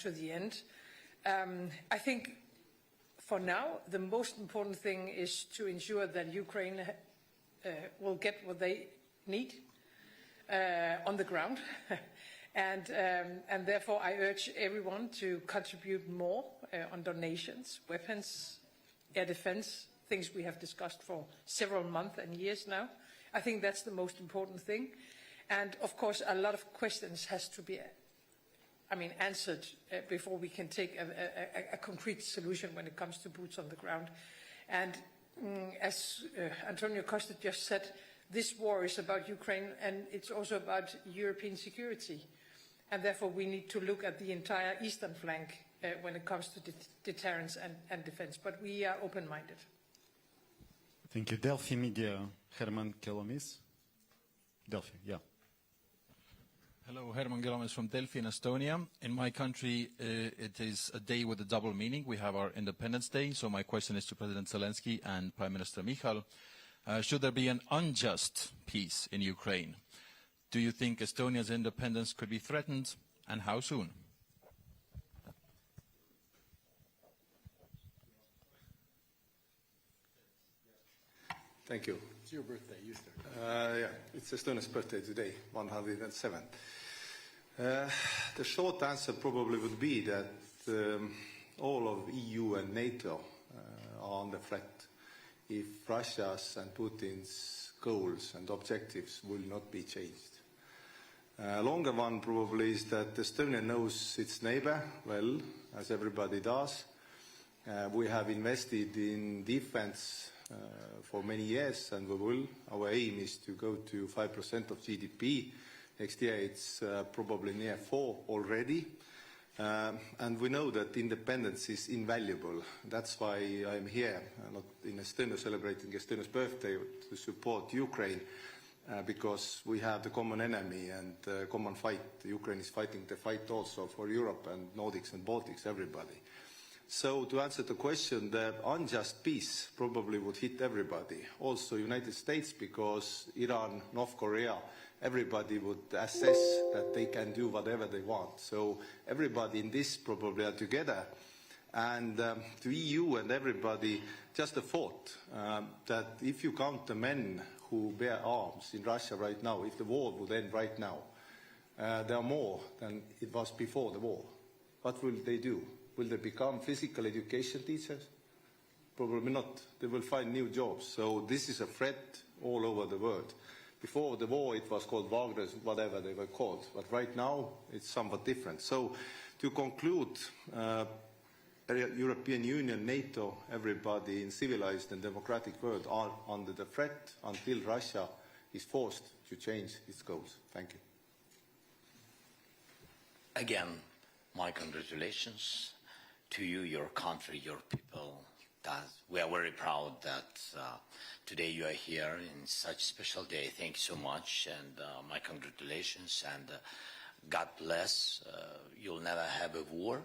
to the end. I think for now, the most important thing is to ensure that Ukraine will get what they need on the ground. and therefore, I urge everyone to contribute more on donations, weapons, air defense, things we have discussed for several months and years now. I think that's the most important thing. And of course, a lot of questions has to be answered before we can take a concrete solution when it comes to boots on the ground. And as Antonio Costa just said, this war is about Ukraine and it's also about European security. And therefore we need to look at the entire eastern flank when it comes to deterrence and defense. But we are open-minded. Thank you. Delphi Media, Herman Kelomis. Delphi, yeah. Hello, Herman Kelomis from Delphi in Estonia. In my country, it is a day with a double meaning. We have our Independence Day, so my question is to President Zelensky and Prime Minister Michal. Should there be an unjust peace in Ukraine? Do you think Estonia's independence could be threatened, and how soon? Thank you. It's your birthday, you start. Yeah, it's Estonia's birthday today, 107. The short answer probably would be that all of EU and NATO are under threat if Russia's and Putin's goals and objectives will not be changed. Longer one probably is that Estonia knows its neighbor well, as everybody does. We have invested in defense for many years, and we will. Our aim is to go to 5% of GDP. Next year it's probably near 4 already. And we know that independence is invaluable. That's why I'm here, not in Estonia celebrating Estonia's birthday, to support Ukraine, because we have the common enemy and common fight. Ukraine is fighting the fight also for Europe and Nordics and Baltics, everybody. So to answer the question, the unjust peace probably would hit everybody, also United States, because Iran, North Korea, everybody would assess that they can do whatever they want. So everybody in this probably are together. And the EU and everybody, just a thought that if you count the men who bear arms in Russia right now, if the war would end right now, there are more than it was before the war. What will they do? Will they become physical education teachers? Probably not. They will find new jobs. So this is a threat all over the world. Before the war, it was called Wagner's, whatever they were called. But right now, it's somewhat different. So to conclude, European Union, NATO, everybody in civilized and democratic world are under the threat until Russia is forced to change its goals. Thank you. Again, my congratulations to you, your country, your people. We are very proud that today you are here in such a special day. Thank you so much, and my congratulations, and God bless. You'll never have a war.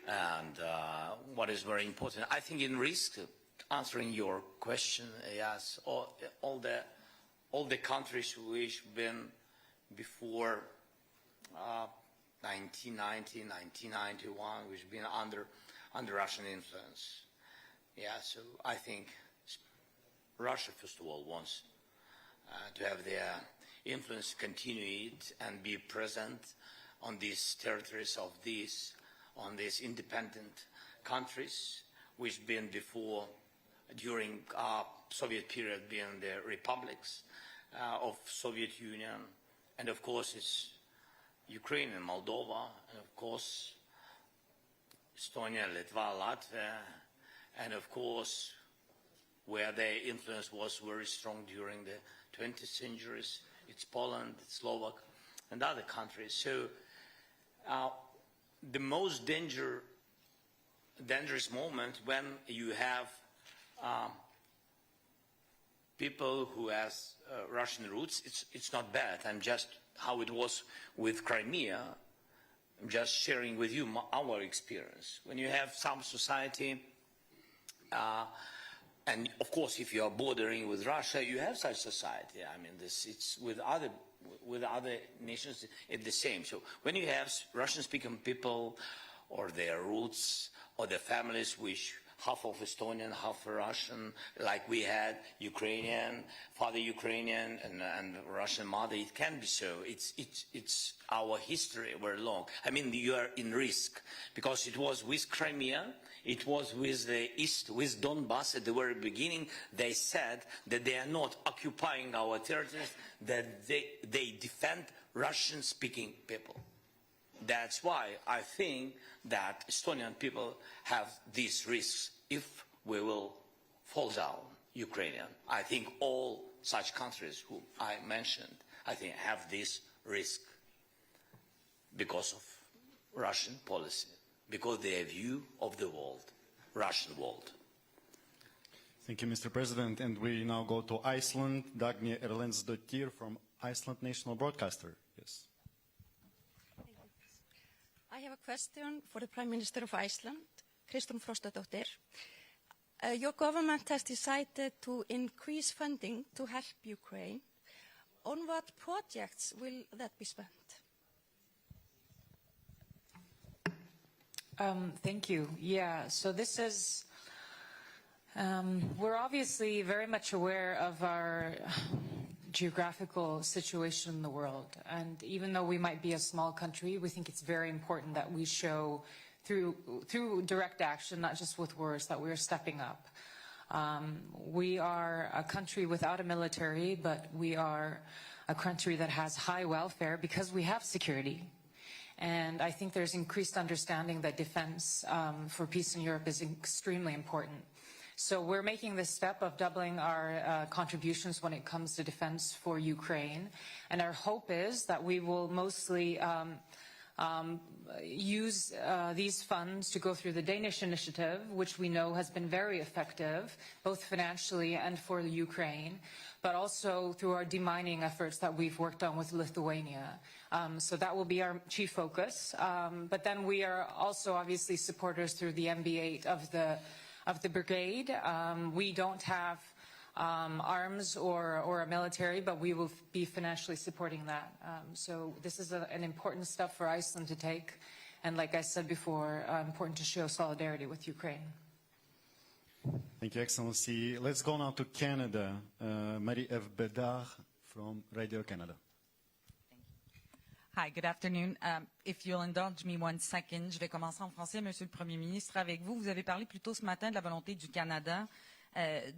And what is very important, I think in risk, answering your question, yes, all the countries which been before 1990, 1991, which been under Russian influence. Yeah, so I think Russia, first of all, wants to have their influence continue it and be present on these territories of on these independent countries, which been before, during Soviet period, being the republics of Soviet Union, and of course it's Ukraine and Moldova, and of course Estonia, Litva, Latvia, and of course where their influence was very strong during the 20th centuries, it's Poland, it's Slovak, and other countries. So the most dangerous moment when you have people who has Russian roots, it's not bad. I'm just how it was with Crimea. I'm just sharing with you our experience. When you have some society, and of course if you are bordering with Russia, you have such society. I mean, it's with other with other nations, it's the same. So when you have Russian-speaking people or their roots or their families which half of Estonian, half Russian, like we had Ukrainian, father Ukrainian and Russian mother, it can be so. It's our history very long. I mean, you are in risk because it was with Crimea, it was with the East, with Donbass at the very beginning. They said that they are not occupying our territories, that they defend Russian-speaking people. That's why I think that Estonian people have these risks if we will fall down Ukrainian. I think all such countries who I mentioned, I think have this risk because of Russian policy, because their view of the world, Russian world. Thank you, Mr. President. And we now go to Iceland. Dagny Erlendsdottir from Iceland National Broadcaster. Yes. I have a question for the Prime Minister of Iceland, Kristrún Frostadóttir. Your government has decided to increase funding to help Ukraine. On what projects will that be spent? Thank you. Yeah, so this is, we're obviously very much aware of our geographical situation in the world. And even though we might be a small country, we think it's very important that we show through direct action, not just with words, that we're stepping up. We are a country without a military, but we are a country that has high welfare because we have security. And I think there's increased understanding that defense for peace in Europe is extremely important. So we're making this step of doubling our contributions when it comes to defense for Ukraine. And our hope is that we will mostly use these funds to go through the Danish initiative, which we know has been very effective, both financially and for the Ukraine, but also through our demining efforts that we've worked on with Lithuania. So that will be our chief focus. But then we are also obviously supporters through the MB8 of the brigade. We don't have arms or a military, but we will be financially supporting that. So this is an important step for Iceland to take. And like I said before, important to show solidarity with Ukraine. Thank you, Excellency. Let's go now to Canada. Marie-Ève Bédard from Radio Canada. Hi, good afternoon. If you'll indulge me 1 second, je vais commencer en français, Monsieur le Premier ministre, avec vous. Vous avez parlé plus tôt ce matin de la volonté du Canada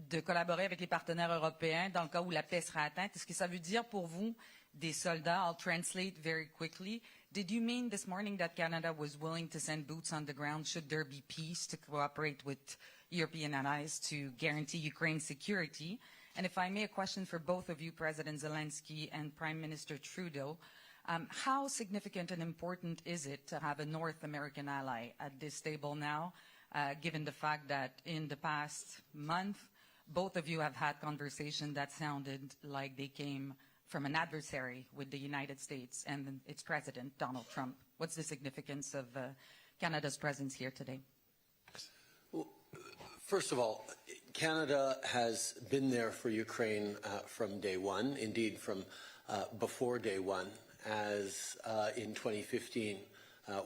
de collaborer avec les partenaires européens dans le cas où la paix sera atteinte. Est-ce que ça veut dire pour vous des soldats? I'll translate very quickly. Did you mean this morning that Canada was willing to send boots on the ground should there be peace to cooperate with European allies to guarantee Ukraine's security? And if I may, a question for both of you, President Zelensky and Prime Minister Trudeau. How significant and important is it to have a North American ally at this table now, given the fact that in the past month, both of you have had conversations that sounded like they came from an adversary with the United States and its president, Donald Trump? What's the significance of Canada's presence here today? Well, first of all, Canada has been there for Ukraine from day one, indeed from before day one, as in 2015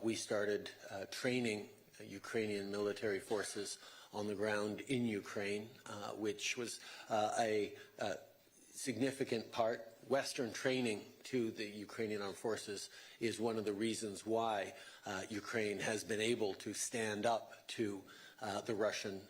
we started training Ukrainian military forces on the ground in Ukraine, which was a significant part. Western training to the Ukrainian armed forces is one of the reasons why Ukraine has been able to stand up to the Russian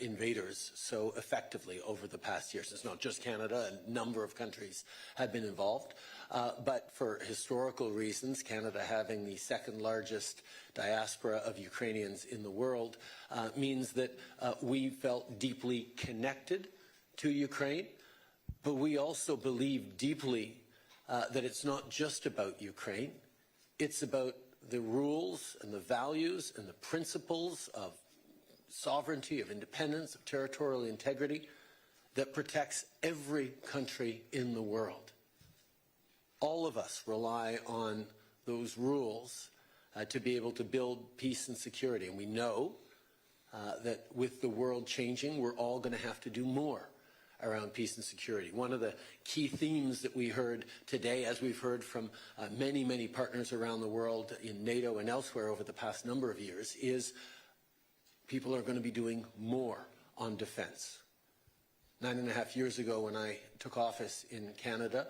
invaders so effectively over the past years. It's not just Canada, a number of countries have been involved. But for historical reasons, Canada having the second largest diaspora of Ukrainians in the world means that we felt deeply connected to Ukraine, but we also believe deeply that it's not just about Ukraine. It's about the rules and the values and the principles of sovereignty, of independence, of territorial integrity that protects every country in the world. All of us rely on those rules to be able to build peace and security. And we know that with the world changing, we're all going to have to do more. around peace and security. One of the key themes that we heard today, as we've heard from many, many partners around the world in NATO and elsewhere over the past number of years, is people are going to be doing more on defense. 9.5 years ago, when I took office in Canada,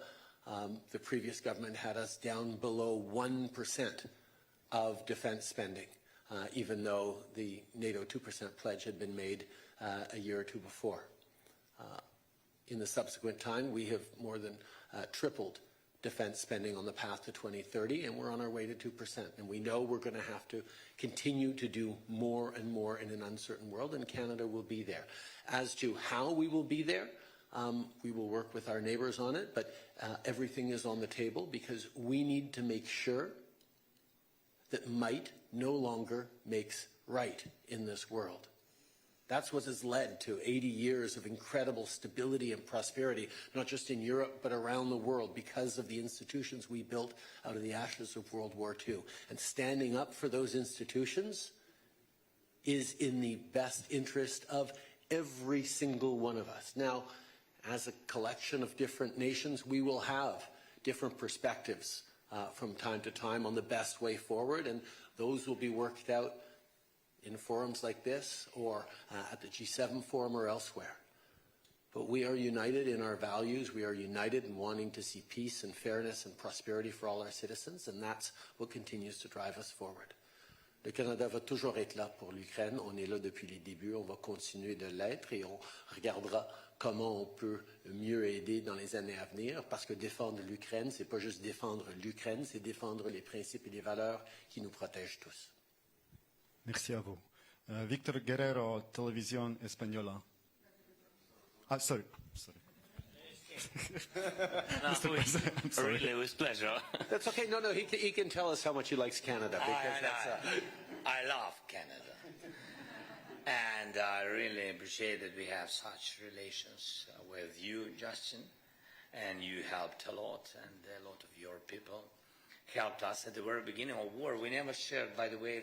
the previous government had us down below 1% of defense spending, even though the NATO 2% pledge had been made a year or two before. In the subsequent time, we have more than tripled defense spending on the path to 2030, and we're on our way to 2%. And we know we're going to have to continue to do more and more in an uncertain world, and Canada will be there. As to how we will be there, we will work with our neighbours on it, but everything is on the table because we need to make sure that might no longer makes right in this world. That's what has led to 80 years of incredible stability and prosperity, not just in Europe, but around the world, because of the institutions we built out of the ashes of World War II. And standing up for those institutions is in the best interest of every single one of us. Now, as a collection of different nations, we will have different perspectives from time to time on the best way forward, and those will be worked out in forums like this or at the G7 forum or elsewhere. But we are united in our values. We are united in wanting to see peace and fairness and prosperity for all our citizens, and that's what continues to drive us forward. Le Canada va toujours être là pour l'Ukraine. On est là depuis les débuts. On va continuer de l'être et on regardera comment on peut mieux aider dans les années à venir, parce que défendre l'Ukraine, c'est pas juste défendre l'Ukraine, c'est défendre les principes et les valeurs qui nous protègent tous. Merci à vous. Victor Guerrero, Televisión Española. Ah, sorry. Mr. President, I'm sorry. Really, with pleasure. That's okay. No, he can tell us how much he likes Canada. Because I love Canada. And I really appreciate that we have such relations with you, Justin. And you helped a lot, and a lot of your people helped us at the very beginning of war. We never shared, by the way,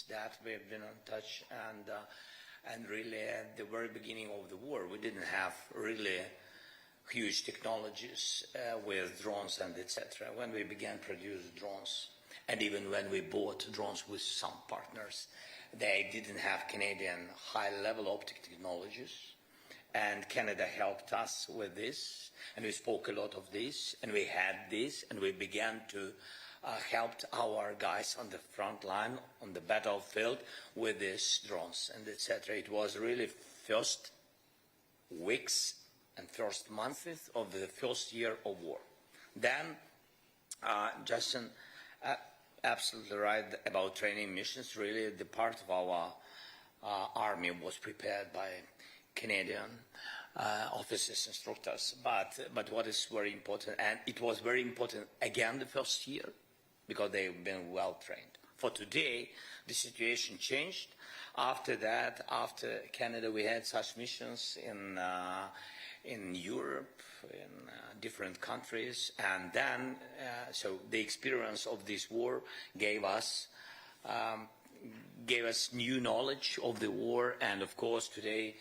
that we've been in touch, and really at the very beginning of the war, we didn't have really huge technologies with drones and etc. When we began to produce drones, and even when we bought drones with some partners, they didn't have Canadian high-level optic technologies, and Canada helped us with this, and we spoke a lot of this, and we had this, and we began to helped our guys on the front line, on the battlefield, with these drones and etc. It was really first weeks and first months of the first year of war. Then, Justin, absolutely right about training missions. Really, the part of our army was prepared by Canadian officers, instructors. But what is very important, and it was very important again the first year, because they've been well trained. For today, the situation changed. After that, after Canada, we had such missions in Europe, in different countries, and then so the experience of this war gave us new knowledge of the war, and of course today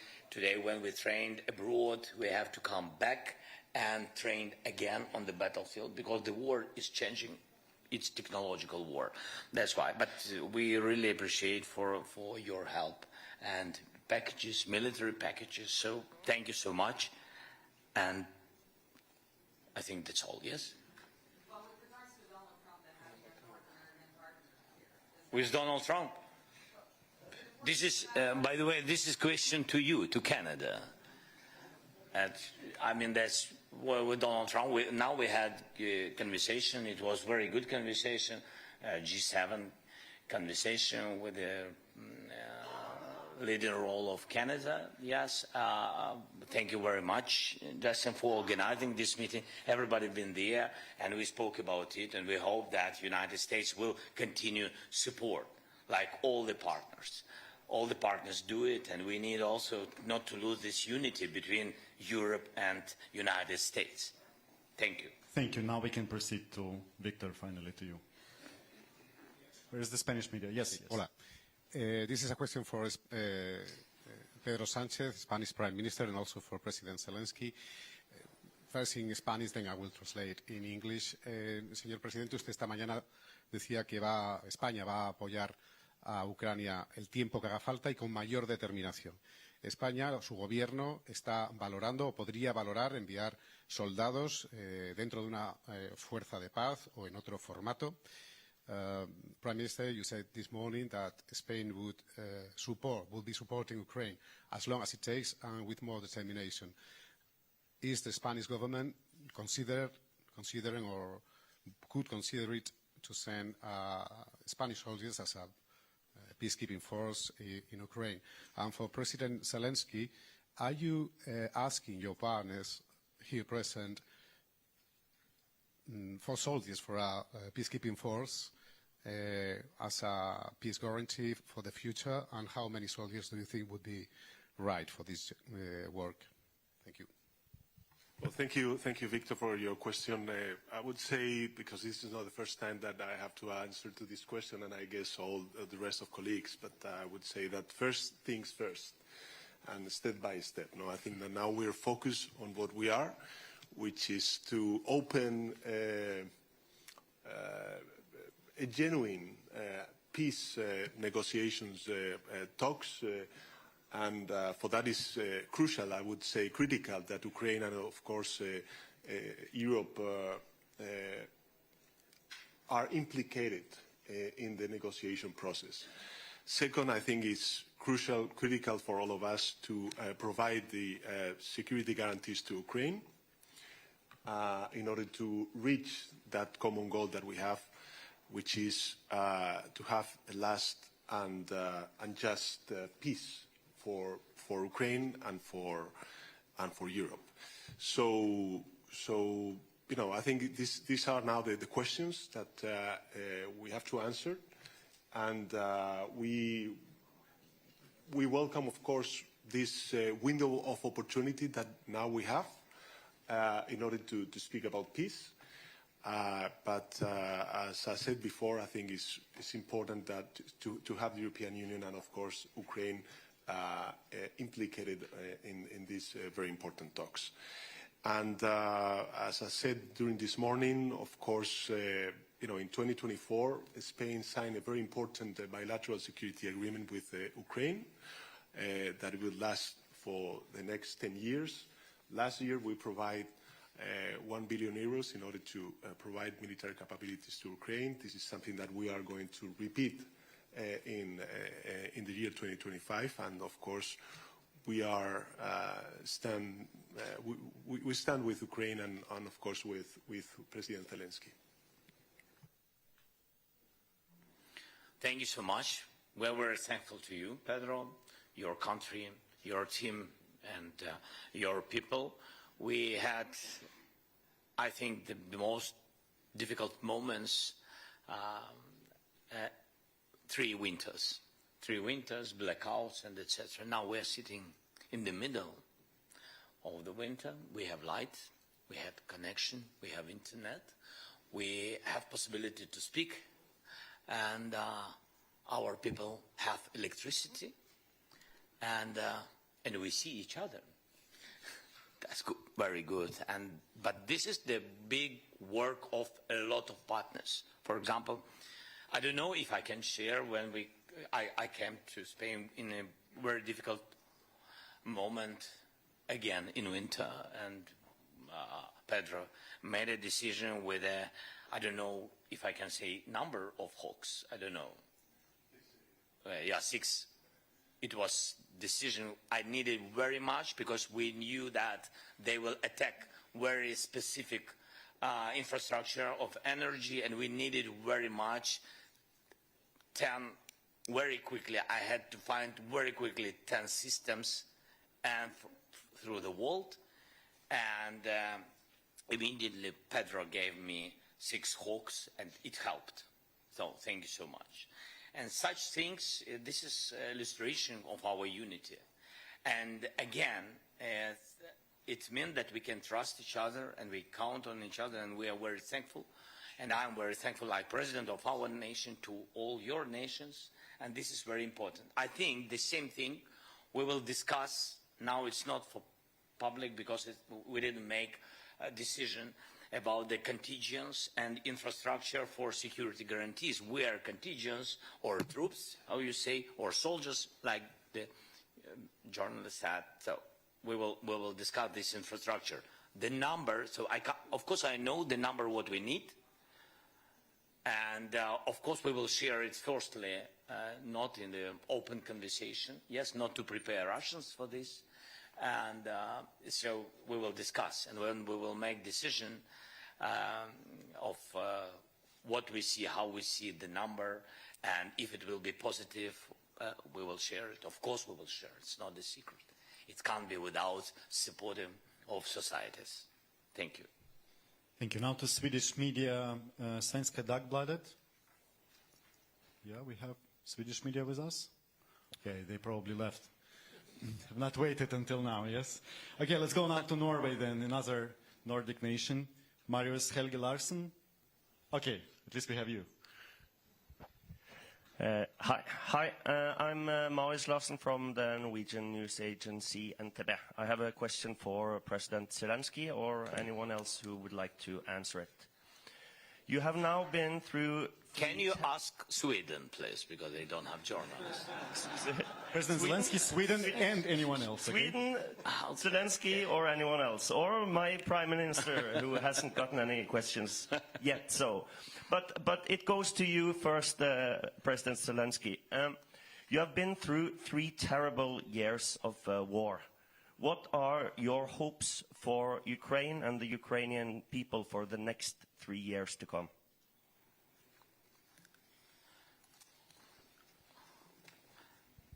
when we trained abroad, we have to come back and train again on the battlefield, because the war is changing. It's technological war. That's why. But we really appreciate for your help and packages, military packages. So thank you so much. And I think that's all, yes? Well, with regards to Donald Trump and having a partner and partner here. With Donald Trump? This is, by the way, this is a question to you, to Canada. And, I mean, that's well, with Donald Trump. Now we had a conversation. It was very good conversation, G7 conversation with the leading role of Canada. Yes, thank you very much, Justin, for organizing this meeting. Everybody been there, and we spoke about it, and we hope that the United States will continue support, like all the partners. All the partners do it, and we need also not to lose this unity between Europe and United States. Thank you. Thank you. Now we can proceed to Victor, finally, to you. Where is the Spanish media? Yes. Hola. This is a question for Pedro Sánchez, Spanish Prime Minister, and also for President Zelensky. First in Spanish, then I will translate in English. Señor Presidente, usted esta mañana decía que España va a apoyar a Ucrania el tiempo que haga falta y con mayor determinación. España, su gobierno, está valorando o podría valorar enviar soldados dentro de una fuerza de paz o en otro formato. Prime Minister, you said this morning that Spain would be supporting Ukraine as long as it takes and with more determination. Is the Spanish government considering or could consider it to send Spanish soldiers as a peacekeeping force in Ukraine? And for President Zelensky, are you asking your partners here present for soldiers for a peacekeeping force as a peace guarantee for the future? And how many soldiers do you think would be right for this work? Thank you. Well, thank you, Victor, for your question. I would say, because this is not the first time that I have to answer to this question, and I guess all the rest of colleagues, but I would say that first things first, and step by step. No, I think that now we're focused on what we are, which is to open a genuine peace negotiations talks. And for that is crucial, I would say critical, that Ukraine and of course Europe are implicated in the negotiation process. Second, I think it's critical for all of us to provide the security guarantees to Ukraine in order to reach that common goal that we have, which is to have a last and just peace for Ukraine and for Europe. So you know, I think these are now the questions that we have to answer, and we welcome, of course, this window of opportunity that now we have in order to speak about peace. But as I said before, I think it's important that to have the European Union and, of course, Ukraine implicated in these very important talks. And as I said during this morning, of course, you know, in 2024, Spain signed a very important bilateral security agreement with Ukraine that will last for the next 10 years. Last year, we provide 1 billion euros in order to provide military capabilities to Ukraine. This is something that we are going to repeat in the year 2025, and of course we are we stand with Ukraine and of course with President Zelensky. Thank you so much. We're very thankful to you, Pedro, your country, your team, and your people. We had, I think, the most difficult moments. 3 winters, blackouts, and etc. Now we're sitting in the middle of the winter. We have light, we have connection, we have internet, we have possibility to speak, and our people have electricity, and we see each other. That's good, very good. But this is the big work of a lot of partners. For example, I don't know if I can share when I came to Spain in a very difficult moment again in winter, and Pedro made a decision with I don't know if I can say number of hawks. I don't know. Yeah, 6. It was decision I needed very much because we knew that they will attack very specific infrastructure of energy, and we needed very much 10 very quickly. I had to find very quickly 10 systems and through the world, and immediately Pedro gave me 6 hawks, and it helped. So thank you so much. And such things, this is illustration of our unity. And again, it means that we can trust each other and we count on each other, and we are very thankful. And I'm very thankful, like President of our nation, to all your nations, and this is very important. I think the same thing we will discuss. Now it's not for public because we didn't make a decision about the contingents and infrastructure for security guarantees, where contingents or troops, how you say, or soldiers, like the journalist said. So we will discuss this infrastructure. The number, so of course I know the number what we need, and of course we will share it firstly, not in the open conversation, yes, not to prepare Russians for this, and so we will discuss, and when we will make decision of what we see, how we see the number, and if it will be positive, we will share it. Of course we will share it. It's not a secret. It can't be without supporting of societies. Thank you. Thank you. Now to Swedish media, Svenska Dagbladet. Yeah, we have Swedish media with us. Okay, they probably left. Have not waited until now, yes? Okay, let's go now to Norway then, another Nordic nation. Marius Helge Larsen. Okay, at least we have you. Hi. I'm Marius Larsen from the Norwegian news agency NTB. I have a question for President Zelensky or anyone else who would like to answer it. You have now been through... Can you ask Sweden, please, because they don't have journalists. President Zelensky, Sweden, and anyone else. Okay? Sweden, Zelensky, or anyone else. Or my Prime Minister, who hasn't gotten any questions yet. So, but it goes to you first, President Zelensky. You have been through 3 terrible years of war. What are your hopes for Ukraine and the Ukrainian people for the next 3 years to come?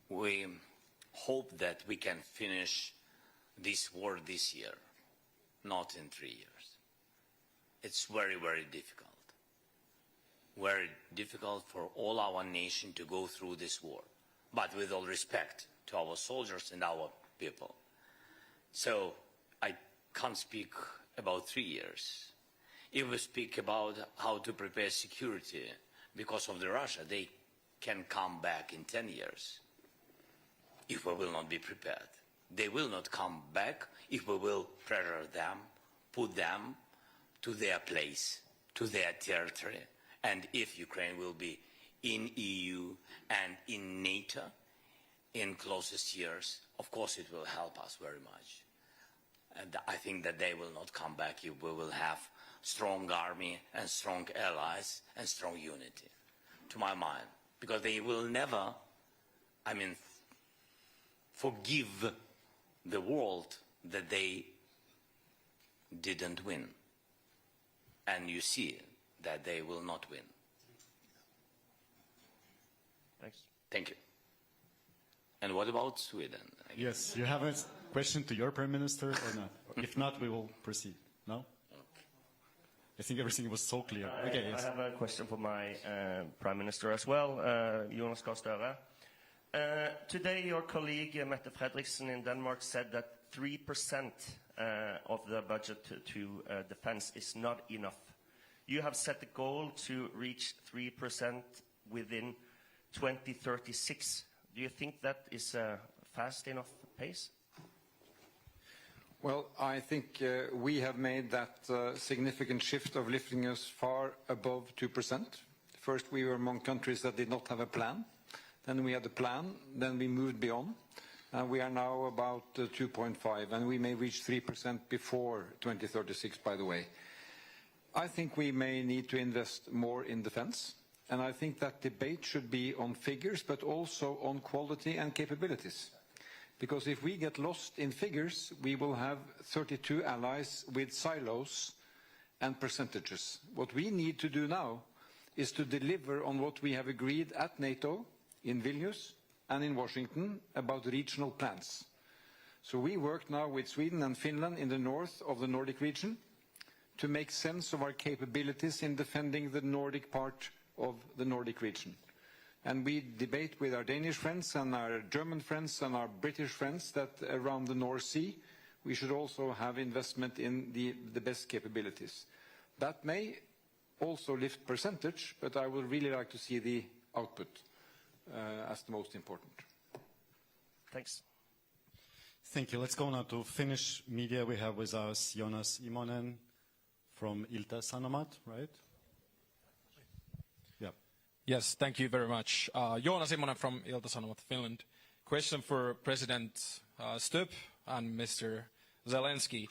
We hope that we can finish this war this year, not in 3 years. It's very, very difficult. Very difficult for all our nation to go through this war, but with all respect to our soldiers and our people. So I can't speak about 3 years. If we speak about how to prepare security because of the Russia, they can come back in 10 years. If we will not be prepared. They will not come back if we will pressure them, put them to their place, to their territory. And if Ukraine will be in EU and in NATO in closest years, of course it will help us very much. And I think that they will not come back if we will have strong army and strong allies and strong unity, to my mind. Because they will never, forgive the world that they didn't win. And you see that they will not win. Thanks. Thank you. And what about Sweden? Yes, you have a question to your Prime Minister or not? If not, we will proceed. No? I think everything was so clear. Okay, yes. I have a question for my Prime Minister as well, Jonas Gahr Støre. Today, your colleague Mette Frederiksen in Denmark said that 3% of the budget to defense is not enough. You have set the goal to reach 3% within 2036. Do you think that is a fast enough pace? Well, I think we have made that significant shift of lifting us far above 2%. First, we were among countries that did not have a plan. Then we had a plan, then we moved beyond. We are now about 2.5, and we may reach 3% before 2036, by the way. I think we may need to invest more in defense, and I think that debate should be on figures, but also on quality and capabilities. Because if we get lost in figures, we will have 32 allies with silos and percentages. What we need to do now is to deliver on what we have agreed at NATO, in Vilnius and in Washington about regional plans. So we work now with Sweden and Finland in the north of the Nordic region to make sense of our capabilities in defending the Nordic part of the Nordic region. And we debate with our Danish friends and our German friends and our British friends that around the North Sea we should also have investment in the best capabilities. That may also lift percentage, but I would really like to see the output as the most important. Thanks. Thank you. Let's go now to Finnish media. We have with us Jonas Imonen from Ilta-Sanomat, right? Yeah. Yes, thank you very much. Jonas Imonen from Ilta-Sanomat, Finland. Question for President Stubb and Mr. Zelensky.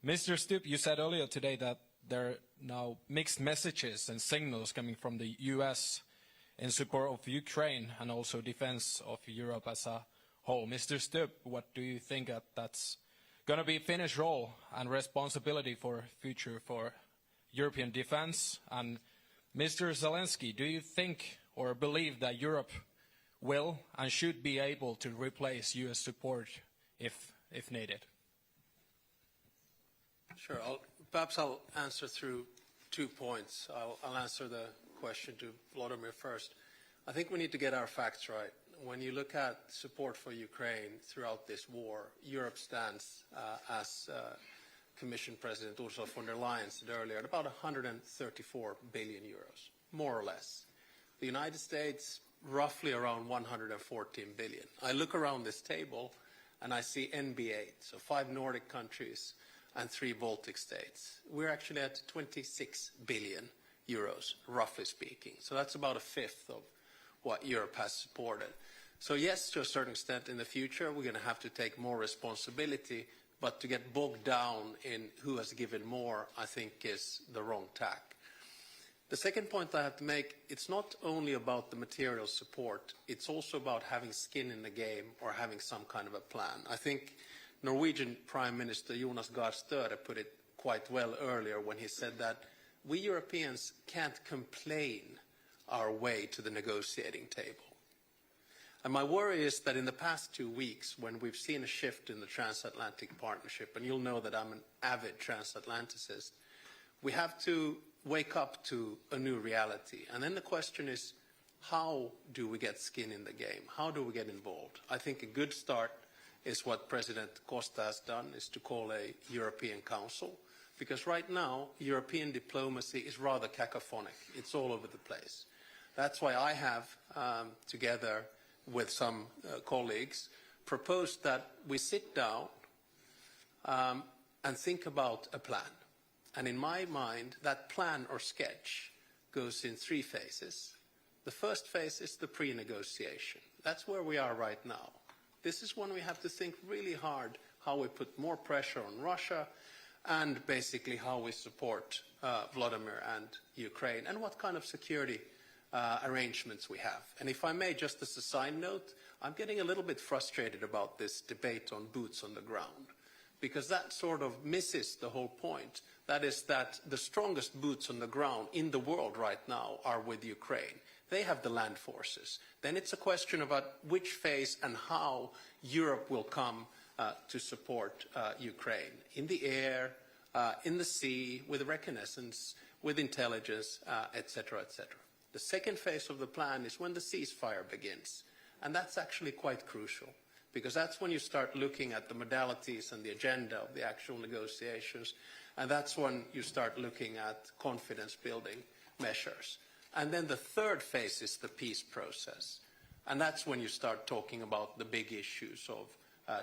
Mr. Stubb, you said earlier today that there are now mixed messages and signals coming from the US in support of Ukraine and also defense of Europe as a whole. Mr. Stubb, what do you think that's going to be Finnish role and responsibility for future for European defense? And Mr. Zelensky, do you think or believe that Europe will and should be able to replace US support if needed? Sure. Perhaps I'll answer through 2 points. I'll answer the question to Vladimir first. I think we need to get our facts right. When you look at support for Ukraine throughout this war, Europe stands, as Commission President Ursula von der Leyen said earlier, at about 134 billion euros, more or less. The United States, roughly around 114 billion. I look around this table and I see NBA, so 5 Nordic countries and 3 Baltic states. We're actually at 26 billion euros, roughly speaking. So that's about a fifth of what Europe has supported. So yes, to a certain extent in the future, we're going to have to take more responsibility, but to get bogged down in who has given more, I think is the wrong tack. The second point I have to make, it's not only about the material support, it's also about having skin in the game or having some kind of a plan. I think Norwegian Prime Minister Jonas Gahr Støre put it quite well earlier when he said that we Europeans can't complain our way to the negotiating table. And my worry is that in the past 2 weeks, when we've seen a shift in the transatlantic partnership, and you'll know that I'm an avid transatlanticist, we have to wake up to a new reality. And then the question is, how do we get skin in the game? How do we get involved? I think a good start is what President Costa has done, is to call a European Council. Because right now, European diplomacy is rather cacophonic. It's all over the place. That's why I have, together with some colleagues, proposed that we sit down and think about a plan. And in my mind, that plan or sketch goes in 3 phases. The first phase is the pre-negotiation. That's where we are right now. This is when we have to think really hard how we put more pressure on Russia and basically how we support Vladimir and Ukraine and what kind of security arrangements we have. And if I may, just as a side note, I'm getting a little bit frustrated about this debate on boots on the ground, because that sort of misses the whole point. That is that the strongest boots on the ground in the world right now are with Ukraine. They have the land forces. Then it's a question about which phase and how Europe will come to support Ukraine. In the air, in the sea, with reconnaissance, with intelligence, etc., etc. The second phase of the plan is when the ceasefire begins. And that's actually quite crucial, because that's when you start looking at the modalities and the agenda of the actual negotiations. And that's when you start looking at confidence-building measures. And then the third phase is the peace process. And that's when you start talking about the big issues of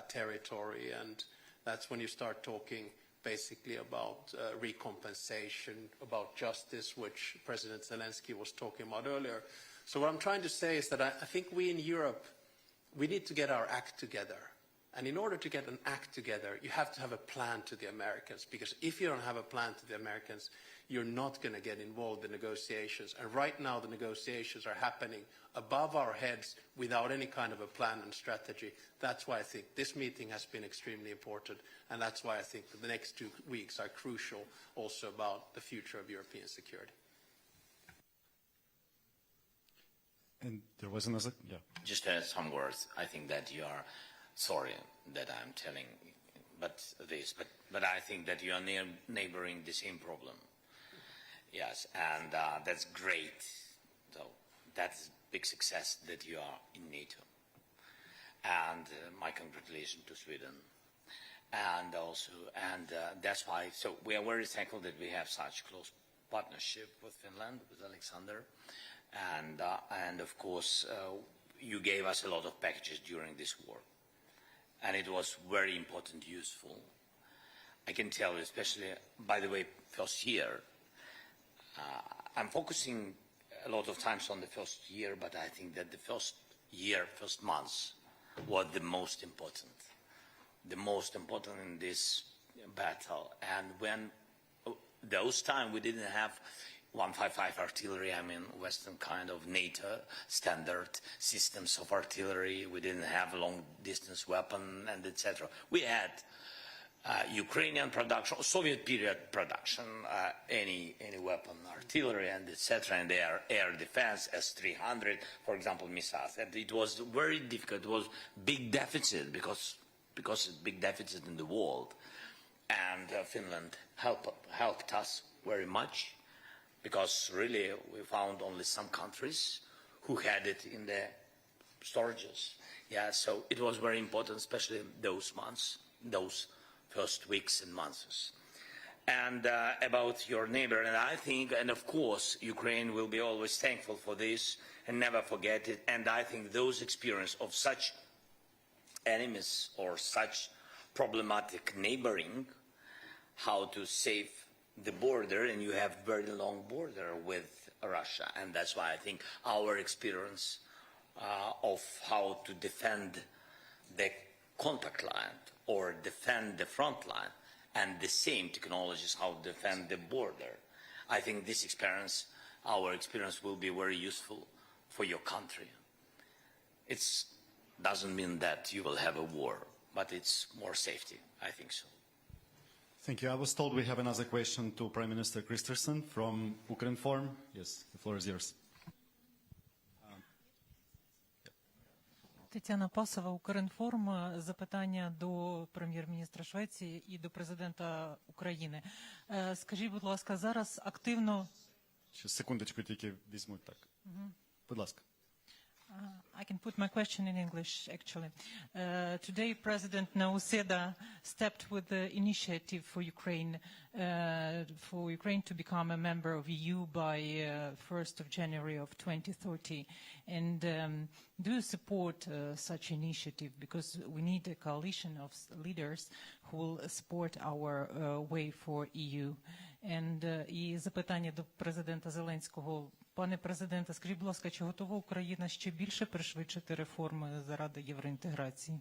territory, and that's when you start talking basically about recompensation, about justice, which President Zelensky was talking about earlier. So what I'm trying to say is that I think we in Europe, we need to get our act together. And in order to get an act together, you have to have a plan to the Americans, because if you don't have a plan to the Americans, you're not going to get involved in negotiations. And right now the negotiations are happening above our heads without any kind of a plan and strategy. That's why I think this meeting has been extremely important, and that's why I think that the next 2 weeks are crucial also about the future of European security. And there was another, yeah. Just some words. I think that you are sorry that I'm telling but I think that you are neighboring the same problem. Yes, and that's great. So that's big success that you are in NATO. And my congratulations to Sweden. And also, that's why, so we are very thankful that we have such close partnership with Finland, with Alexander. And of course, you gave us a lot of packages during this war. and it was very important, useful. I can tell you, especially, by the way, first year. I'm focusing a lot of times on the first year, but I think that the first year, first months, was the most important in this battle. And when those time we didn't have 155 artillery, I mean Western kind of NATO standard systems of artillery. We didn't have long distance weapon and etc. We had Ukrainian production, Soviet period production, any weapon, artillery and etc. and air defense, S-300, for example, missiles. And it was very difficult. It was big deficit because big deficit in the world. And Finland helped us very much, because really we found only some countries who had it in their storages. Yeah, so it was very important, especially those months, those first weeks and months. And about your neighbor, and I think, and of course, Ukraine will be always thankful for this and never forget it. And I think those experience of such enemies or such problematic neighboring, how to save the border, and you have very long border with Russia, and that's why I think our experience of how to defend the contact line or defend the front line, and the same technologies how to defend the border. I think this experience, our experience, will be very useful for your country. It doesn't mean that you will have a war, but it's more safety. I think so. Thank you. I was told we have another question to Prime Minister Christensen from Ukraine Forum. Yes, the floor is yours. Тетяна Пасова, Укрінформ. Запитання до прем'єр-міністра Швеції і до президента України. Скажіть, будь ласка, зараз активно... Ще секундочку тільки візьмуть так. Будь ласка. I can put my question in English, actually. Today, President Nauseda stepped with the initiative for Ukraine to become a member of EU by 1st of January of 2030. And do you support such initiative? Because we need a coalition of leaders who will support our way for EU. And і запитання до президента Зеленського. Пане президенте, скажіть, будь ласка, чи готова Україна ще більше пришвидшити реформи заради євроінтеграції?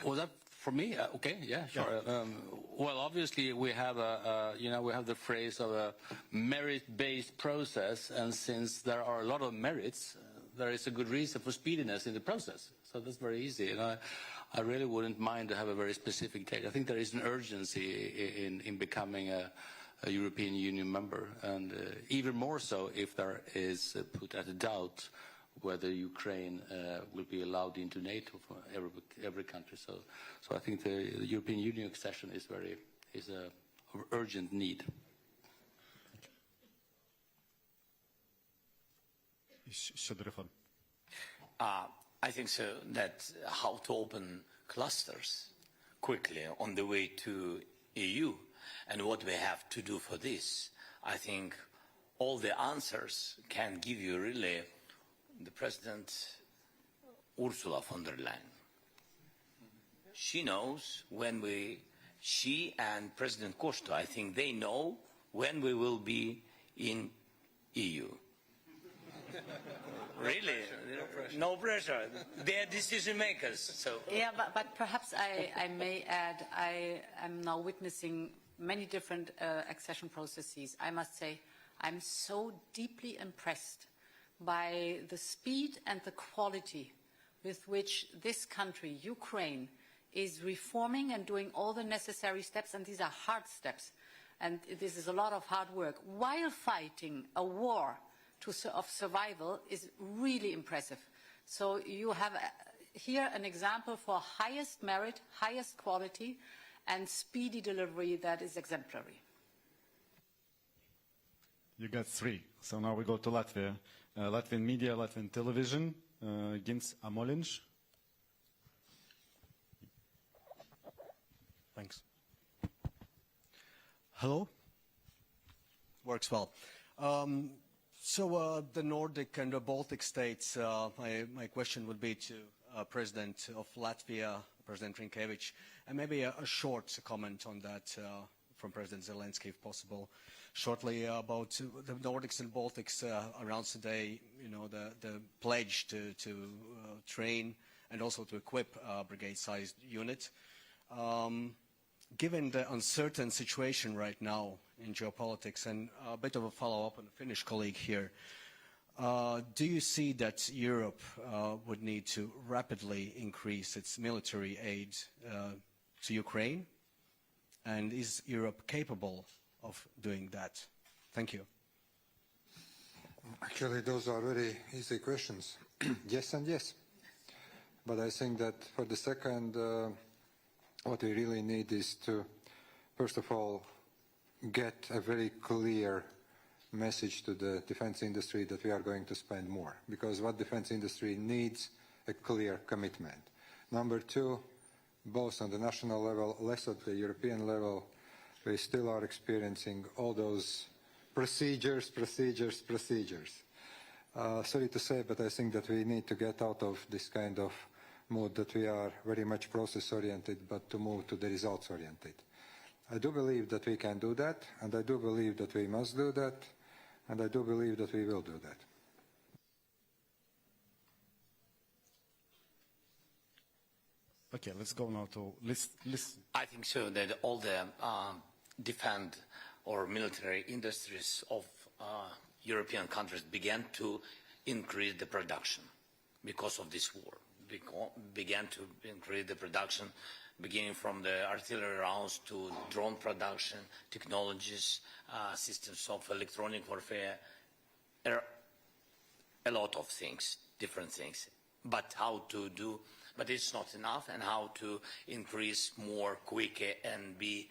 Was that for me? Okay, yeah, sure. Yeah. Well, obviously we have we have the phrase of a merit-based process, and since there are a lot of merits, there is a good reason for speediness in the process. So that's very easy. And I really wouldn't mind to have a very specific date. I think there is an urgency in becoming a European Union member, and even more so if there is put at doubt whether Ukraine will be allowed into NATO for every country. So I think the European Union accession is an urgent need. I think so, that how to open clusters quickly on the way to EU and what we have to do for this. I think all the answers can give you really the President Ursula von der Leyen. She knows she and President Costa, I think they know when we will be in EU. Really? No pressure. They are decision makers. So. Yeah, but perhaps I may add, I am now witnessing many different accession processes. I must say, I'm so deeply impressed by the speed and the quality with which this country, Ukraine, is reforming and doing all the necessary steps, and these are hard steps, and this is a lot of hard work, while fighting a war of survival is really impressive. So you have here an example for highest merit, highest quality, and speedy delivery that is exemplary. You got 3. So now we go to Latvia. Latvian media, Latvian television. Gins Amoliņš. Thanks. Hello? Works well. So the Nordic and the Baltic states, my question would be to President of Latvia, President Rinkevič, and maybe a short comment on that from President Zelensky, if possible, shortly about the Nordics and Baltics announced today, the pledge to train and also to equip a brigade-sized unit. Given the uncertain situation right now in geopolitics, and a bit of a follow-up on the Finnish colleague here, do you see that Europe would need to rapidly increase its military aid to Ukraine? And is Europe capable of doing that? Thank you. Actually, those are very easy questions. Yes and yes. But I think that for the second, what we really need is to, first of all, get a very clear message to the defense industry that we are going to spend more. Because what defense industry needs, a clear commitment. Number two, both on the national level, less at the European level, we still are experiencing all those procedures. Sorry to say, but I think that we need to get out of this kind of mode that we are very much process-oriented, but to move to the results-oriented. I do believe that we can do that, and I do believe that we must do that, and I do believe that we will do that. Okay, let's go now to listen. I think so that all the defense or military industries of European countries began to increase the production because of this war. Began to increase the production, beginning from the artillery rounds to drone production, technologies, systems of electronic warfare, a lot of things, different things. But how to do, but it's not enough, and how to increase more quicker and be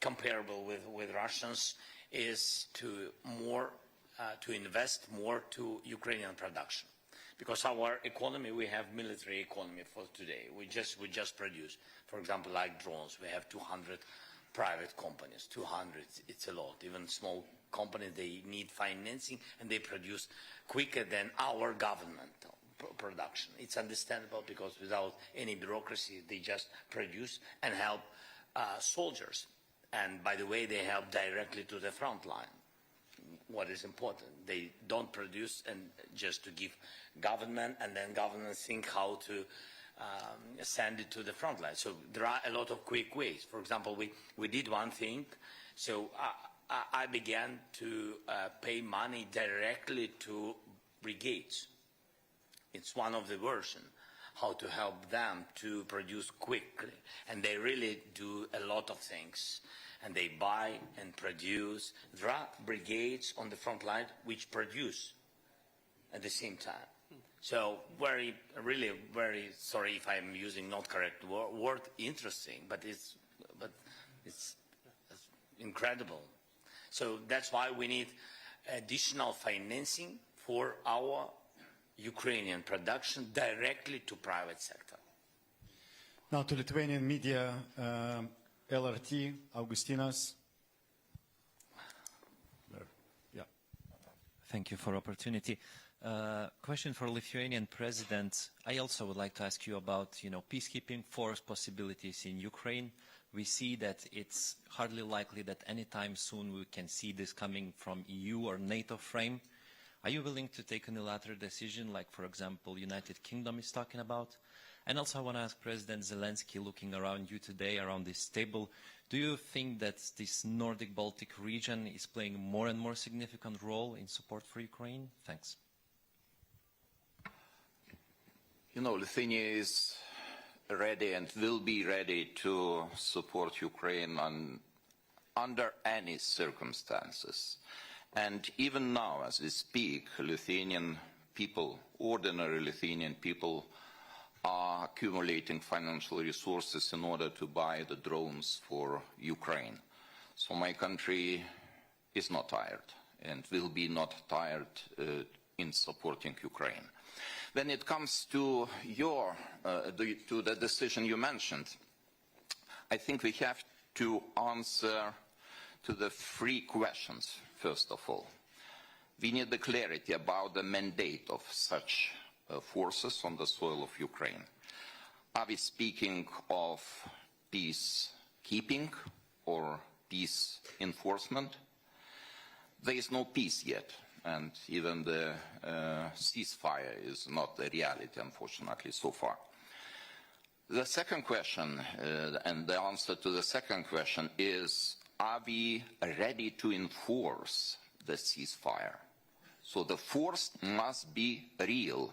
comparable with Russians is to invest more to Ukrainian production. Because our economy, we have military economy for today. We just produce, for example, like drones. We have 200 private companies. 200, it's a lot. Even small companies, they need financing, and they produce quicker than our government production. It's understandable because without any bureaucracy, they just produce and help soldiers. And by the way, they help directly to the front line. What is important, they don't produce and just to give government, and then government think how to send it to the front line. So there are a lot of quick ways. For example, we did one thing. So I began to pay money directly to brigades. It's one of the versions how to help them to produce quickly, and they really do a lot of things. And they buy and produce. There are brigades on the front line which produce at the same time. So really very sorry if I'm using not correct word, interesting, but it's incredible. So that's why we need additional financing for our Ukrainian production directly to private sector. Now to Lithuanian media, LRT, Augustinas. Yeah. Thank you for opportunity. Question for Lithuanian President. I also would like to ask you about, peacekeeping force possibilities in Ukraine. We see that it's hardly likely that anytime soon we can see this coming from EU or NATO frame. Are you willing to take a unilateral decision, like, for example, United Kingdom is talking about? And also I want to ask President Zelensky, looking around you today, around this table, do you think that this Nordic-Baltic region is playing more and more significant role in support for Ukraine? Thanks. Lithuania is ready and will be ready to support Ukraine under any circumstances. And even now, as we speak, Lithuanian people, ordinary Lithuanian people, are accumulating financial resources in order to buy the drones for Ukraine. So my country is not tired and will be not tired in supporting Ukraine. When it comes to the decision you mentioned, I think we have to answer to the three questions, first of all. We need the clarity about the mandate of such forces on the soil of Ukraine. Are we speaking of peacekeeping or peace enforcement? There is no peace yet, and even the ceasefire is not a reality, unfortunately, so far. The second question, and the answer to the second question is, are we ready to enforce the ceasefire? So the force must be real.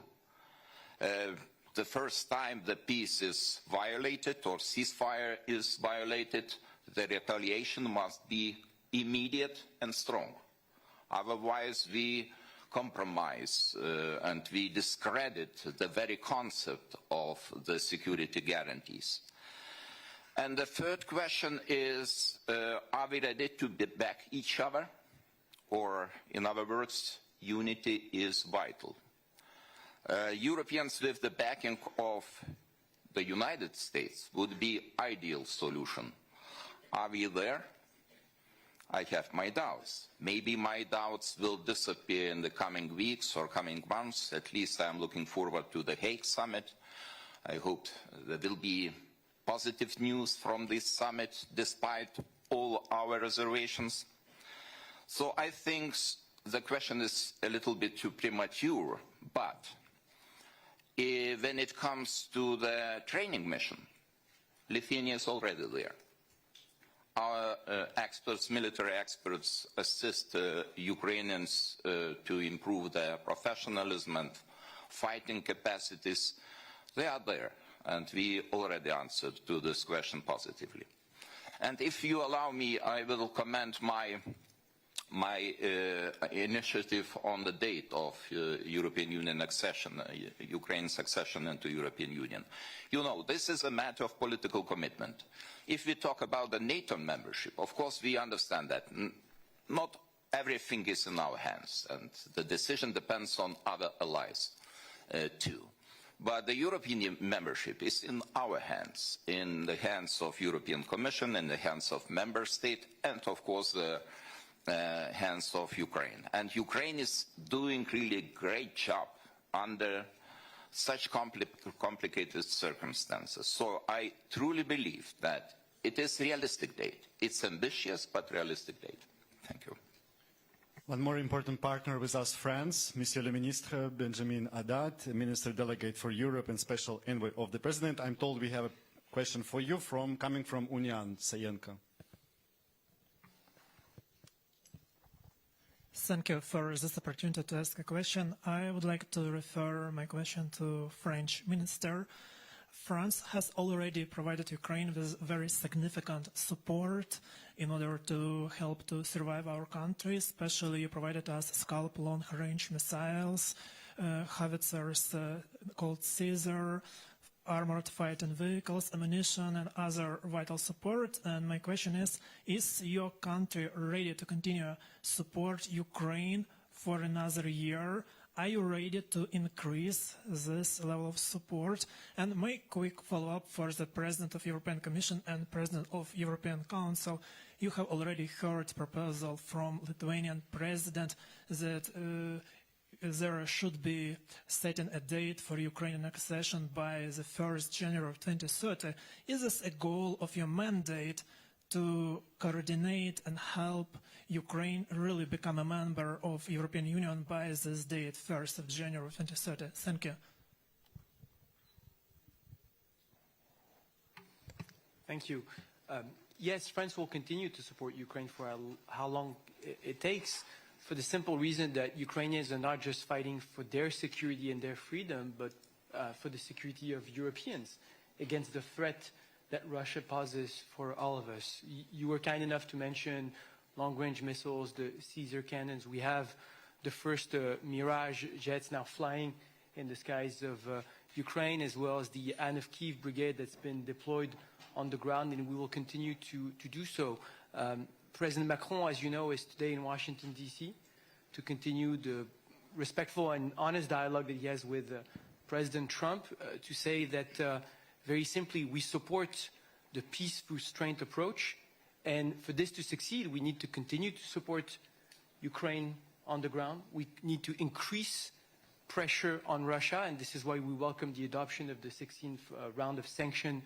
The first time the peace is violated or ceasefire is violated, the retaliation must be immediate and strong. Otherwise, we compromise and we discredit the very concept of the security guarantees. And the third question is, are we ready to back each other? Or, in other words, unity is vital. Europeans with the backing of the United States would be ideal solution. Are we there? I have my doubts. Maybe my doubts will disappear in the coming weeks or coming months. At least I'm looking forward to the Hague summit. I hope there will be positive news from this summit despite all our reservations. So I think the question is a little bit too premature, but when it comes to the training mission, Lithuania is already there. Our experts, military experts, assist Ukrainians to improve their professionalism and fighting capacities. They are there, and we already answered to this question positively. And if you allow me, I will comment my initiative on the date of European Union accession, Ukraine's accession into European Union. You know, this is a matter of political commitment. If we talk about the NATO membership, of course we understand that not everything is in our hands, and the decision depends on other allies too. But the European membership is in our hands, in the hands of European Commission, in the hands of member state, and of course the hands of Ukraine. And Ukraine is doing really a great job under such complicated circumstances. So I truly believe that it is a realistic date. It's ambitious, but realistic date. Thank you. One more important partner with us, France, Monsieur le Ministre Benjamin Haddad, Minister Delegate for Europe and Special Envoy of the President. I'm told we have a question for you coming from Union Sayenko. Thank you for this opportunity to ask a question. I would like to refer my question to French Minister. France has already provided Ukraine with very significant support in order to help to survive our country. Especially you provided us Scalp long-range missiles, howitzers called Caesar, armored fighting vehicles, ammunition, and other vital support. And my question is your country ready to continue support Ukraine for another year? Are you ready to increase this level of support? And my quick follow-up for the President of European Commission and President of European Council. You have already heard proposal from Lithuanian President that there should be setting a date for Ukrainian accession by the 1st January of 2030. Is this a goal of your mandate to coordinate and help Ukraine really become a member of European Union by this date, 1st of January 2030? Thank you. Thank you. Yes, France will continue to support Ukraine for how long it takes, for the simple reason that Ukrainians are not just fighting for their security and their freedom, but for the security of Europeans against the threat that Russia poses for all of us. You were kind enough to mention long-range missiles, the Caesar cannons. We have the first Mirage jets now flying in the skies of Ukraine, as well as the Anne of Kiev brigade that's been deployed on the ground, and we will continue to do so. President Macron, as you know, is today in Washington, D.C. to continue the respectful and honest dialogue that he has with President Trump, to say that, very simply, we support the peace through strength approach. And for this to succeed, we need to continue to support Ukraine on the ground. We need to increase pressure on Russia, and this is why we welcome the adoption of the 16th round of sanctions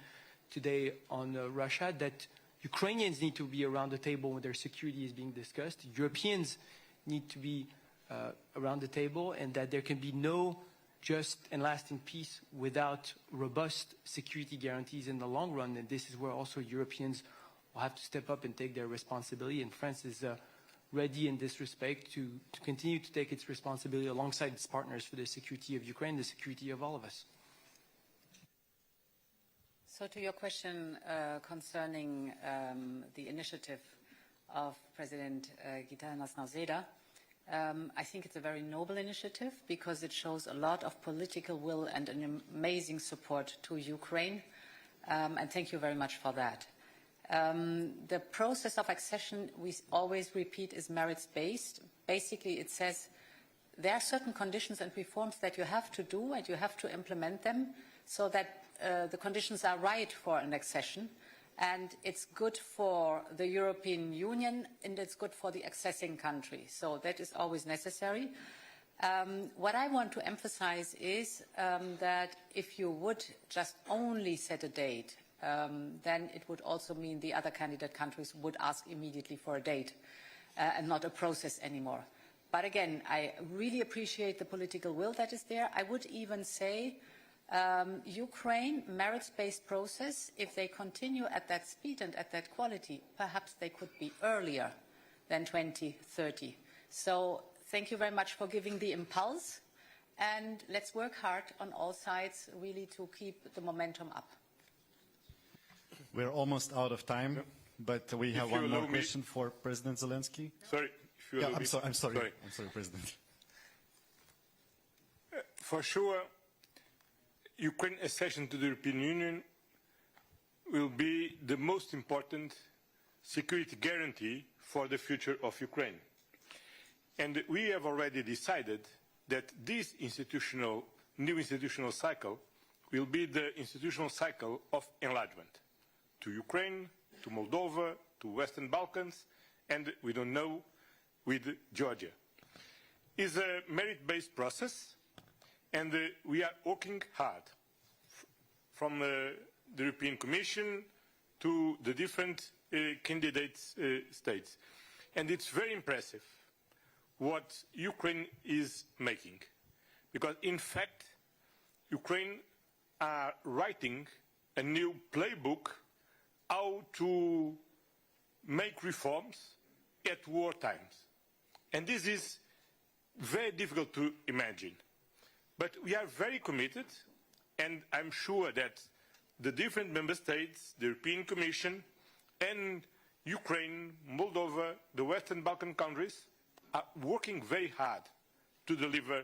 today on Russia, that Ukrainians need to be around the table when their security is being discussed. Europeans need to be around the table, and that there can be no just and lasting peace without robust security guarantees in the long run. And this is where also Europeans will have to step up and take their responsibility. And France is ready in this respect to continue to take its responsibility alongside its partners for the security of Ukraine, the security of all of us. So to your question concerning the initiative of President Gitanas Nauseda, I think it's a very noble initiative because it shows a lot of political will and an amazing support to Ukraine, and thank you very much for that. The process of accession, we always repeat, is merits-based. Basically, it says there are certain conditions and reforms that you have to do and you have to implement them so that the conditions are right for an accession. And it's good for the European Union and it's good for the accessing country. So that is always necessary. What I want to emphasize is that if you would just only set a date, then it would also mean the other candidate countries would ask immediately for a date and not a process anymore. But again, I really appreciate the political will that is there. I would even say Ukraine, merits-based process, if they continue at that speed and at that quality, perhaps they could be earlier than 2030. So thank you very much for giving the impulse, and let's work hard on all sides really to keep the momentum up. We're almost out of time, but we have one more question for President Zelensky. Sorry, if you allow me. I'm sorry, President. For sure, Ukraine's accession to the European Union will be the most important security guarantee for the future of Ukraine. And we have already decided that this new institutional cycle will be the institutional cycle of enlargement to Ukraine, to Moldova, to Western Balkans, and we don't know, with Georgia. It's a merit-based process, and we are working hard from the European Commission to the different candidate states. And it's very impressive what Ukraine is making. Because in fact, Ukraine are writing a new playbook how to make reforms at war times. And this is very difficult to imagine. But we are very committed, and I'm sure that the different member states, the European Commission, and Ukraine, Moldova, the Western Balkan countries are working very hard to deliver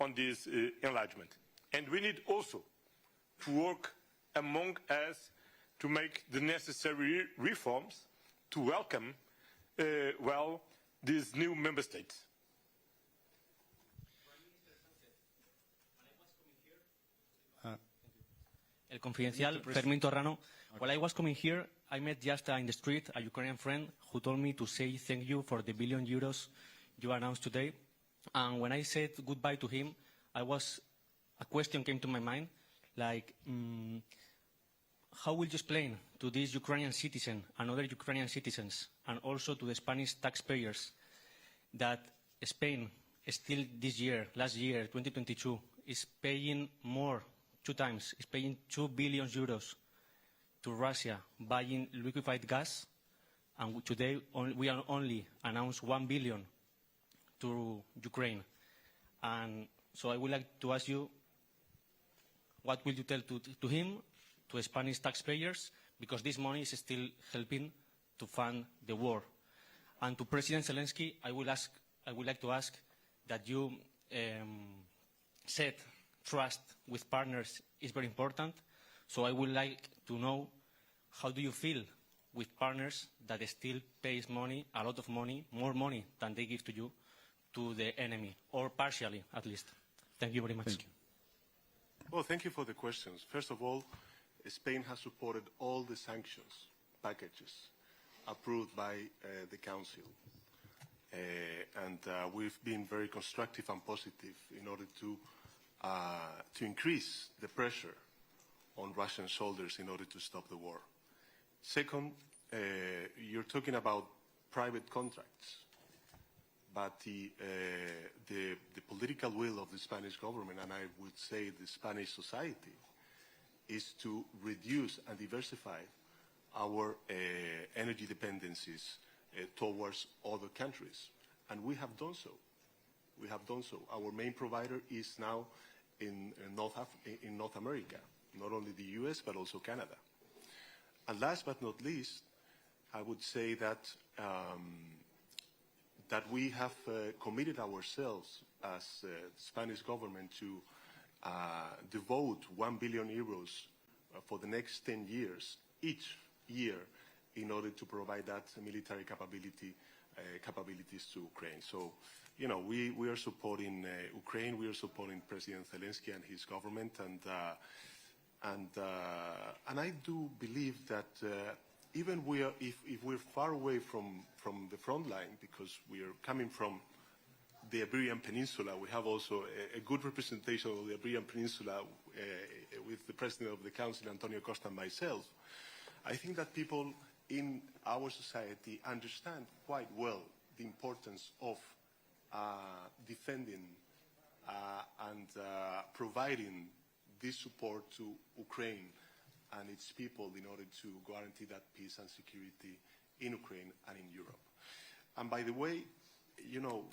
on this enlargement. And we need also to work among us to make the necessary reforms to welcome, well, these new member states. El Confidencial, Fermín Torrano. While I was coming here, I met just in the street a Ukrainian friend who told me to say thank you for the €1 billion you announced today. And when I said goodbye to him, a question came to my mind, like, how will you explain to these Ukrainian citizens and other Ukrainian citizens, and also to the Spanish taxpayers, that Spain still this year, last year, 2022, is paying more, 2 times, is paying €2 billion to Russia buying liquefied gas, and today we are only announced $1 billion to Ukraine. And so I would like to ask you, what will you tell to him, to Spanish taxpayers, because this money is still helping to fund the war? And to President Zelensky, I would like to ask that you said trust with partners is very important. So I would like to know, how do you feel with partners that still pays money, a lot of money, more money than they give to you, to the enemy, or partially at least? Thank you very much. Thank you. Well, thank you for the questions. First of all, Spain has supported all the sanctions packages approved by the Council. and we've been very constructive and positive in order to increase the pressure on Russian shoulders in order to stop the war. Second, you're talking about private contracts, but the political will of the Spanish government, and I would say the Spanish society, is to reduce and diversify our energy dependencies towards other countries. And we have done so. We have done so. Our main provider is now in North America, not only the US, but also Canada. And last but not least, I would say that that we have committed ourselves as Spanish government to devote 1 billion euros for the next 10 years, each year, in order to provide that military capabilities to Ukraine. So, you know, we are supporting Ukraine, we are supporting President Zelensky and his government, and I do believe that even if we're far away from the front line, because we are coming from the Iberian Peninsula, we have also a good representation of the Iberian Peninsula with the President of the Council, Antonio Costa, and myself. I think that people in our society understand quite well the importance of defending and providing this support to Ukraine and its people in order to guarantee that peace and security in Ukraine and in Europe. And by the way, you know,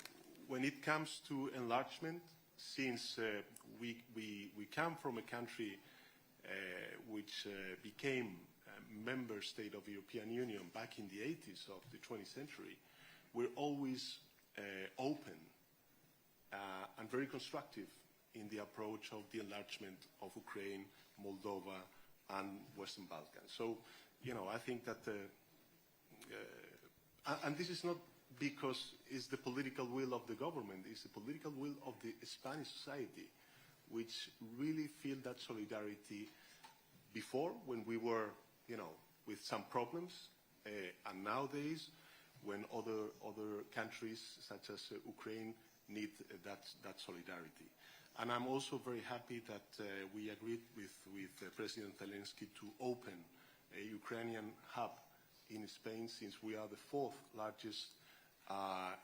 when it comes to enlargement, since we come from a country which became a member state of the European Union back in the 80s of the 20th century, we're always open and very constructive in the approach of the enlargement of Ukraine, Moldova, and Western Balkans. So, you know, I think that, and this is not because it's the political will of the government, it's the political will of the Spanish society, which really feel that solidarity before, when we were, you know, with some problems, and nowadays, when other countries, such as Ukraine, need that solidarity. And I'm also very happy that we agreed with President Zelensky to open a Ukrainian hub in Spain, since we are the fourth largest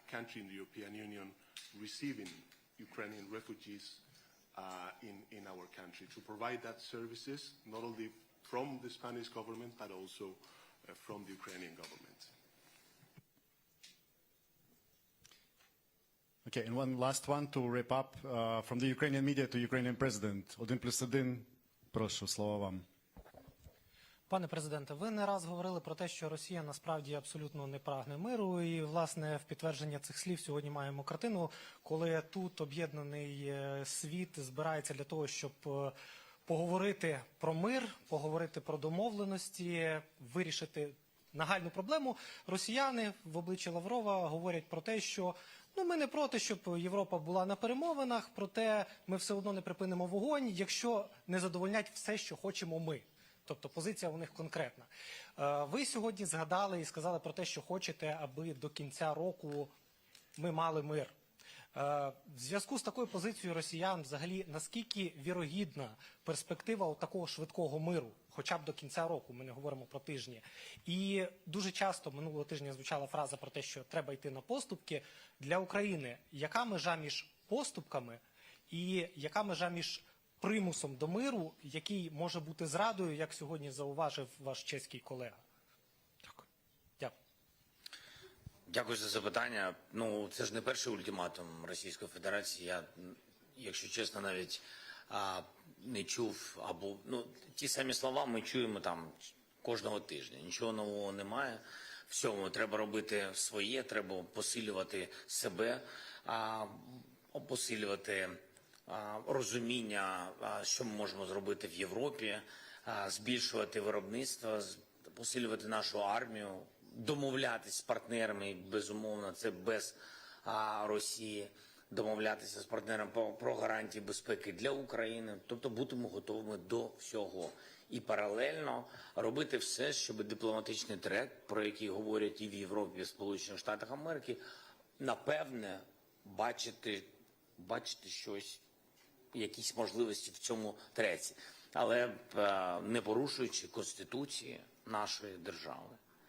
country in the European Union receiving Ukrainian refugees in our country, to provide that services not only from the Spanish government but also from the Ukrainian government. Okay, and one last one to wrap up from the Ukrainian media to Ukrainian president. 1+1, прошу, слово вам. Пане президенте, ви не раз говорили про те, що Росія насправді абсолютно не прагне миру, і, власне, в підтвердження цих слів сьогодні маємо картину, коли тут об'єднаний світ збирається для того, щоб поговорити про мир, поговорити про домовленості, вирішити нагальну проблему. Росіяни в обличчі Лаврова говорять про те, що ми не проти, щоб Європа була на перемовинах, проте ми все одно не припинимо вогонь, якщо не задовольнять все, що хочемо ми. Тобто позиція у них конкретна. Ви сьогодні згадали і сказали про те, що хочете, аби до кінця року ми мали мир. В зв'язку з такою позицією росіян, взагалі, наскільки вірогідна перспектива такого швидкого миру, хоча б до кінця року, ми не говоримо про тижні. І дуже часто минулого тижня звучала фраза про те, що треба йти на поступки. Для України яка межа між поступками і яка межа між примусом до миру, який може бути зрадою, як сьогодні зауважив ваш чеський колега? Дякую. Дякую за запитання. Ну, це ж не перший ультиматум Російської Федерації. Я, якщо чесно, навіть не чув, або, ну, ті самі слова ми чуємо там кожного тижня. Нічого нового немає. Всьому треба робити своє, треба посилювати себе, посилювати розуміння, що ми можемо зробити в Європі, збільшувати виробництво, посилювати нашу армію, домовлятися з партнерами, безумовно, це без Росії, домовлятися з партнерами про гарантії безпеки для України, тобто будемо готовими до всього. І паралельно робити все, щоб дипломатичний трек, про який говорять і в Європі, і в Сполучених Штатах Америки, напевне, бачити щось, якісь можливості в цьому треці, але не порушуючи Конституції нашої держави.